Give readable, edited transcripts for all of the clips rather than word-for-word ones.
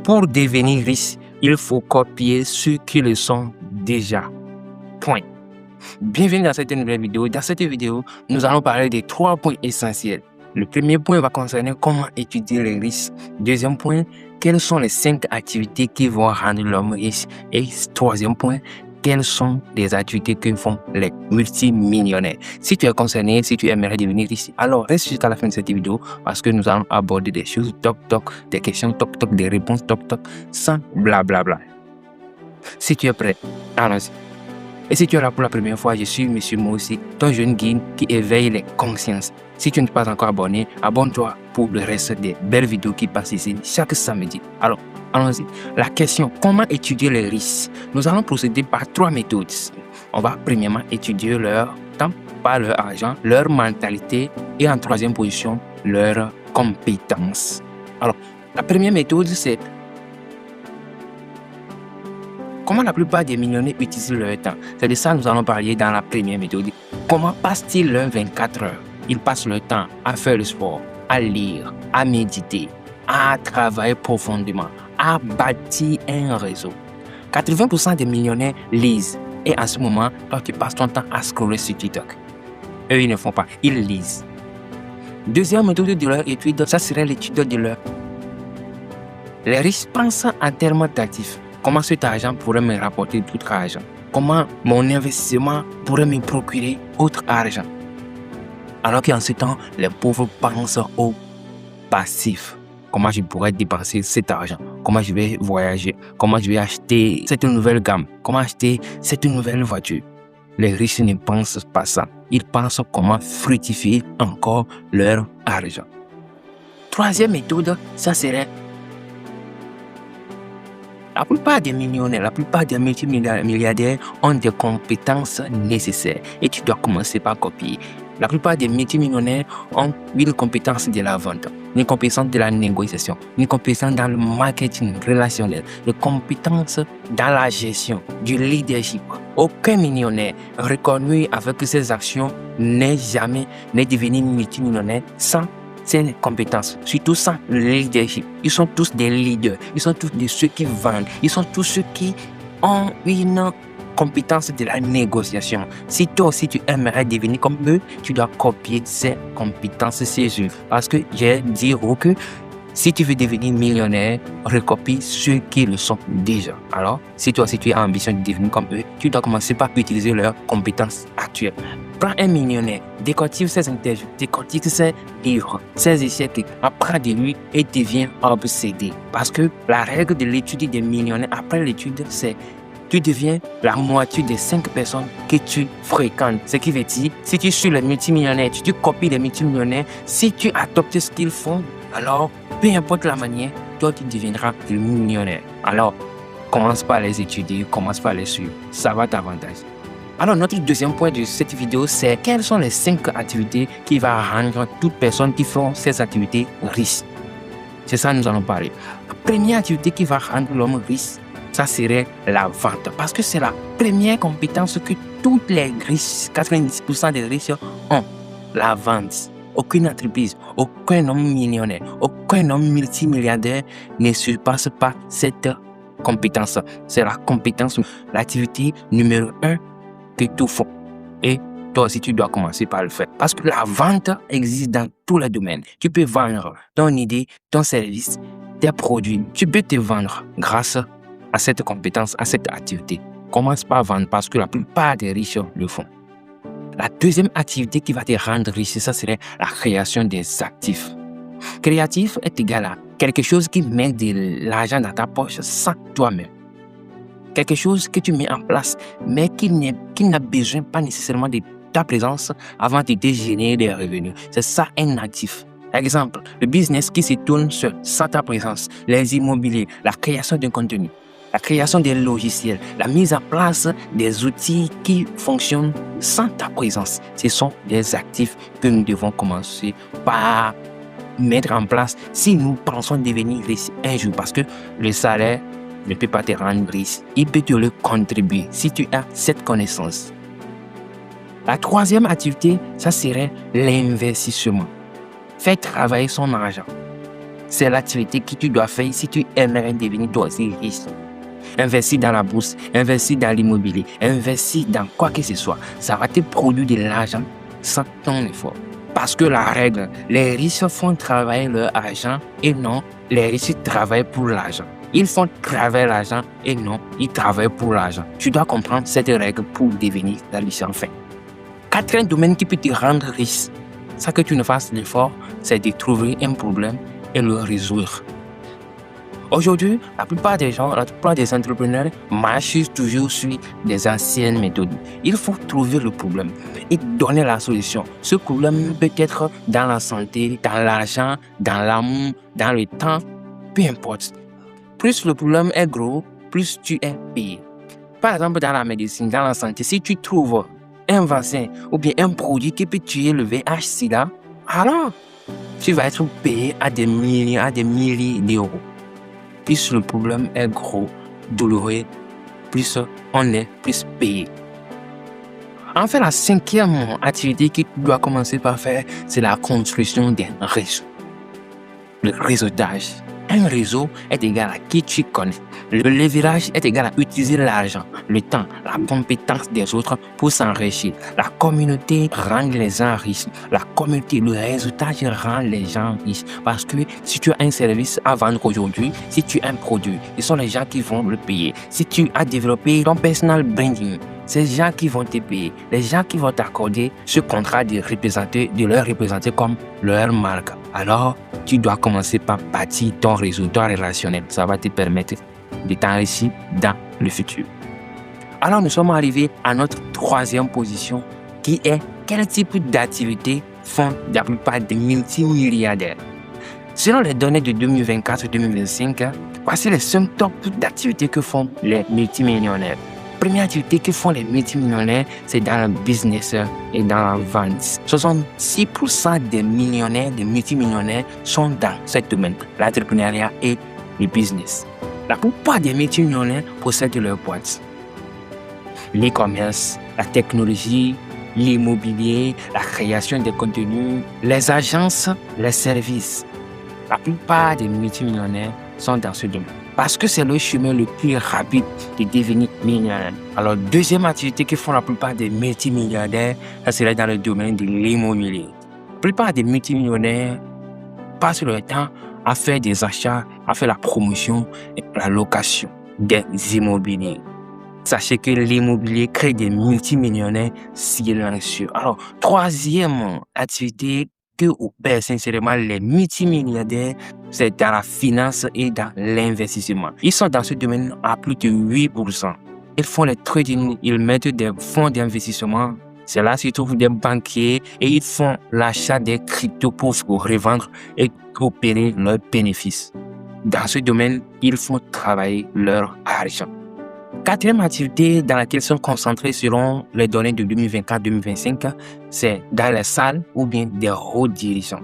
Pour devenir riche, il faut copier ceux qui le sont déjà. Point. Bienvenue dans cette nouvelle vidéo. Dans cette vidéo, nous allons parler des 3 points essentiels. Le premier point va concerner comment étudier les risques. Deuxième point, quelles sont les 5 activités qui vont rendre l'homme riche. Et troisième point, quelles sont les activités que font les multimillionnaires. Si tu es concerné, si tu aimerais devenir riche, alors reste jusqu'à la fin de cette vidéo parce que nous allons aborder des choses toc, des questions toc, des réponses toc, sans blablabla. Si tu es prêt, allons-y. Et si tu es là pour la première fois, je suis Monsieur Moussi, ton jeune guide qui éveille les consciences. Si tu n'es pas encore abonné, abonne-toi pour le reste des belles vidéos qui passent ici chaque samedi. Alors, allons-y. La question, comment étudier les risques? Nous allons procéder par 3 méthodes. On va premièrement étudier leur temps, pas leur argent, leur mentalité et en troisième position, leurs compétences. Alors, la première méthode, c'est comment la plupart des millionnaires utilisent leur temps. C'est de ça que nous allons parler dans la première méthode. Comment passent-ils leurs 24 heures? Ils passent leur temps à faire le sport, à lire, à méditer, à travailler profondément, à bâtir un réseau. 80% des millionnaires lisent. Et en ce moment, toi, tu passes ton temps à scroller sur TikTok. Eux, ils ne font pas. Ils lisent. Deuxième méthode de leur étude, ça serait l'étude de leur. Les riches pensent en termes d'actifs. Comment cet argent pourrait me rapporter d'autres argent? Comment mon investissement pourrait me procurer autre argent? Alors qu'en ce temps, les pauvres pensent au passif. Comment je pourrais dépenser cet argent? Comment je vais voyager? Comment je vais acheter cette nouvelle gamme? Comment acheter cette nouvelle voiture? Les riches ne pensent pas ça. Ils pensent comment fructifier encore leur argent. Troisième méthode, ça serait la plupart des millionnaires, la plupart des multimilliardaires ont des compétences nécessaires et tu dois commencer par copier. La plupart des multimillionnaires ont une compétence de la vente, une compétence de la négociation, une compétence dans le marketing relationnel, une compétence dans la gestion, du leadership. Aucun millionnaire reconnu avec ses actions n'est devenu multimillionnaire sans ces compétences, surtout sans le leadership. Ils sont tous des leaders, ils sont tous de ceux qui vendent, ils sont tous ceux qui ont une compétence de la négociation. Si toi aussi tu aimerais devenir comme eux, tu dois copier ces compétences chez eux. Parce que j'ai dit que si tu veux devenir millionnaire, recopie ceux qui le sont déjà. Alors, si toi aussi tu as ambition de devenir comme eux, tu dois commencer par utiliser leurs compétences actuelles. Prends un millionnaire, décortique ses interviews, décortique ses livres, ses échecs, apprends de lui et deviens obsédé. Parce que la règle de l'étude des millionnaires après l'étude, c'est tu deviens la moitié des 5 personnes que tu fréquentes. Ce qui veut dire, si tu suis les multimillionnaires, tu copies les multimillionnaires, si tu adoptes ce qu'ils font, alors peu importe la manière, toi tu deviendras le millionnaire. Alors, commence par les étudier, commence par les suivre. Ça va t'avantager. Alors, notre deuxième point de cette vidéo, c'est quelles sont les 5 activités qui vont rendre toute personne qui font ces activités riche. C'est ça que nous allons parler. La première activité qui va rendre l'homme riche, ça serait la vente. Parce que c'est la première compétence que toutes les riches, 90% des riches ont. La vente. Aucune entreprise, aucun homme millionnaire, aucun homme multimilliardaire ne surpasse pas cette compétence. C'est la compétence, l'activité numéro 1 que tout font. Et toi aussi, tu dois commencer par le faire. Parce que la vente existe dans tous les domaines. Tu peux vendre ton idée, ton service, tes produits. Tu peux te vendre grâce à cette compétence, à cette activité. Commence par vendre parce que la plupart des riches le font. La deuxième activité qui va te rendre riche, ça serait la création des actifs. Créatif est égal à quelque chose qui met de l'argent dans ta poche sans toi-même. Quelque chose que tu mets en place, mais qui n'a besoin pas nécessairement de ta présence avant de te générer des revenus. C'est ça un actif. Exemple, le business qui se tourne seul, sans ta présence, les immobiliers, la création d'un contenu, la création des logiciels, la mise en place des outils qui fonctionnent sans ta présence. Ce sont des actifs que nous devons commencer par mettre en place si nous pensons devenir riches un jour. Parce que le salaire ne peut pas te rendre riche. Il peut te le contribuer si tu as cette connaissance. La troisième activité, ça serait l'investissement. Faire travailler son argent. C'est l'activité que tu dois faire si tu aimerais devenir toi aussi riche. Investir dans la bourse, investir dans l'immobilier, investir dans quoi que ce soit. Ça va te produire de l'argent sans ton effort. Parce que la règle, les riches font travailler leur argent et non, les riches travaillent pour l'argent. Ils font travailler l'argent et non, ils travaillent pour l'argent. Tu dois comprendre cette règle pour devenir riche enfin. Quatrième domaine qui peut te rendre riche, sans que tu ne fasses l'effort, c'est de trouver un problème et le résoudre. Aujourd'hui, la plupart des gens, la plupart des entrepreneurs marchent toujours sur des anciennes méthodes. Il faut trouver le problème et donner la solution. Ce problème peut être dans la santé, dans l'argent, dans l'amour, dans le temps, peu importe. Plus le problème est gros, plus tu es payé. Par exemple, dans la médecine, dans la santé, si tu trouves un vaccin ou bien un produit qui peut tuer le VIH/SIDA, alors tu vas être payé à des milliers d'euros. Plus le problème est gros, douloureux, plus on est plus payé. Enfin, la cinquième activité que tu dois commencer par faire, c'est la construction d'un réseau. Le réseautage. Un réseau est égal à qui tu connais. Le leverage est égal à utiliser l'argent, le temps, la compétence des autres pour s'enrichir. La communauté rend les gens riches. La communauté, le réseautage rend les gens riches. Parce que si tu as un service à vendre aujourd'hui, si tu as un produit, ce sont les gens qui vont le payer. Si tu as développé ton personal branding, c'est les gens qui vont te payer. Les gens qui vont t'accorder ce contrat de leur représenter comme leur marque. Alors, tu dois commencer par bâtir ton réseau, ton relationnel. Ça va te permettre de t'enrichir dans le futur. Alors, nous sommes arrivés à notre troisième position qui est quel type d'activité font la plupart des multimilliardaires. Selon les données de 2024-2025, voici les 5 top d'activités que font les multimillionnaires. Première activité que font les multimillionnaires, c'est dans le business et dans la vente. 66% des millionnaires, des multimillionnaires sont dans ce domaine, l'entrepreneuriat et le business. La plupart des multimillionnaires possèdent leur boîte. L'e-commerce, la technologie, l'immobilier, la création de contenus, les agences, les services. La plupart des multimillionnaires sont dans ce domaine. Parce que c'est le chemin le plus rapide de devenir millionnaire. Alors, deuxième activité que font la plupart des multimilliardaires, ça serait dans le domaine de l'immobilier. La plupart des multimillionnaires passent leur temps à faire des achats, à faire la promotion et la location des immobiliers. Sachez que l'immobilier crée des multimillionnaires silencieux. Alors, troisième activité que opèrent sincèrement les multimilliardaires, c'est dans la finance et dans l'investissement. Ils sont dans ce domaine à plus de 8%. Ils font les trading, ils mettent des fonds d'investissement. C'est là qu'ils trouvent des banquiers et ils font l'achat des cryptos pour revendre et opérer leurs bénéfices. Dans ce domaine, ils font travailler leur argent. Quatrième activité dans laquelle ils sont concentrés selon les données de 2024-2025, c'est dans les salles ou bien des hauts dirigeants.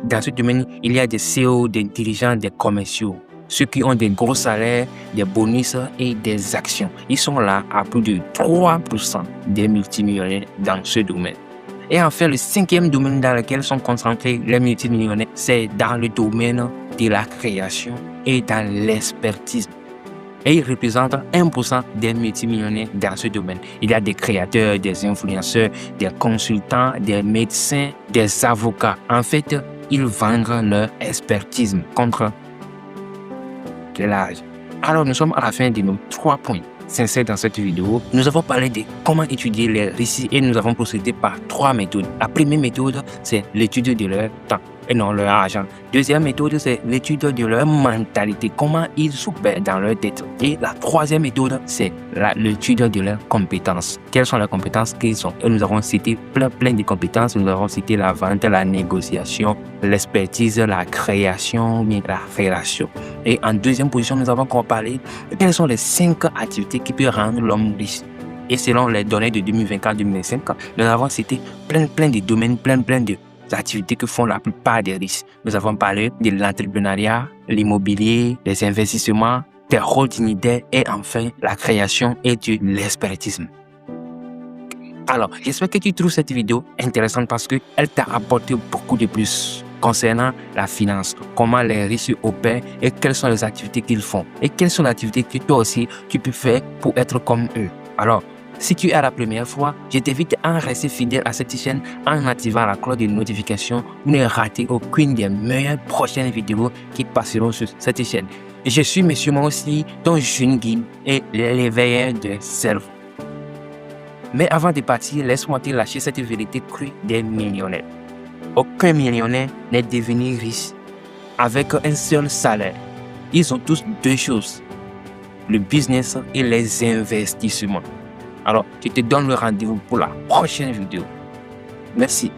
Dans ce domaine, il y a des CEO, des dirigeants, des commerciaux, ceux qui ont des gros salaires, des bonus et des actions. Ils sont là à plus de 3% des multimillionnaires dans ce domaine. Et enfin, le cinquième domaine dans lequel sont concentrés les multimillionnaires, c'est dans le domaine de la création et dans l'expertise. Et ils représentent 1% des multimillionnaires dans ce domaine. Il y a des créateurs, des influenceurs, des consultants, des médecins, des avocats. En fait, ils vendent leur expertise contre l'âge. Alors, nous sommes à la fin de nos 3 points sincères dans cette vidéo. Nous avons parlé de comment étudier les risques et nous avons procédé par 3 méthodes. La première méthode, c'est l'étude de leur temps et non leur argent. Deuxième méthode, c'est l'étude de leur mentalité, comment ils s'opèrent dans leur tête. Et la troisième méthode, c'est l'étude de leurs compétences. Quelles sont les compétences qu'ils ont? Et nous avons cité plein de compétences. Nous avons cité la vente, la négociation, l'expertise, la création, la relation. Et en deuxième position, nous avons encore parlé de quelles sont les 5 activités qui peuvent rendre l'homme riche. Et selon les données de 2024-2025, nous avons cité plein de domaines, plein de activités que font la plupart des riches. Nous avons parlé de l'entrepreneuriat, l'immobilier, les investissements, des holding et enfin la création et de l'expertisme. Alors, j'espère que tu trouves cette vidéo intéressante parce qu'elle t'a apporté beaucoup de plus concernant la finance, comment les riches opèrent et quelles sont les activités qu'ils font et quelles sont les activités que toi aussi tu peux faire pour être comme eux. Alors, si tu es à la première fois, je t'invite à rester fidèle à cette chaîne en activant la cloche de notification pour ne rater aucune des meilleures prochaines vidéos qui passeront sur cette chaîne. Je suis Monsieur Moi aussi, ton jeune guide et l'éveilleur de cerveau. Mais avant de partir, laisse-moi te lâcher cette vérité crue des millionnaires. Aucun millionnaire n'est devenu riche avec un seul salaire. Ils ont tous deux choses, le business et les investissements. Alors, je te donne le rendez-vous pour la prochaine vidéo. Merci.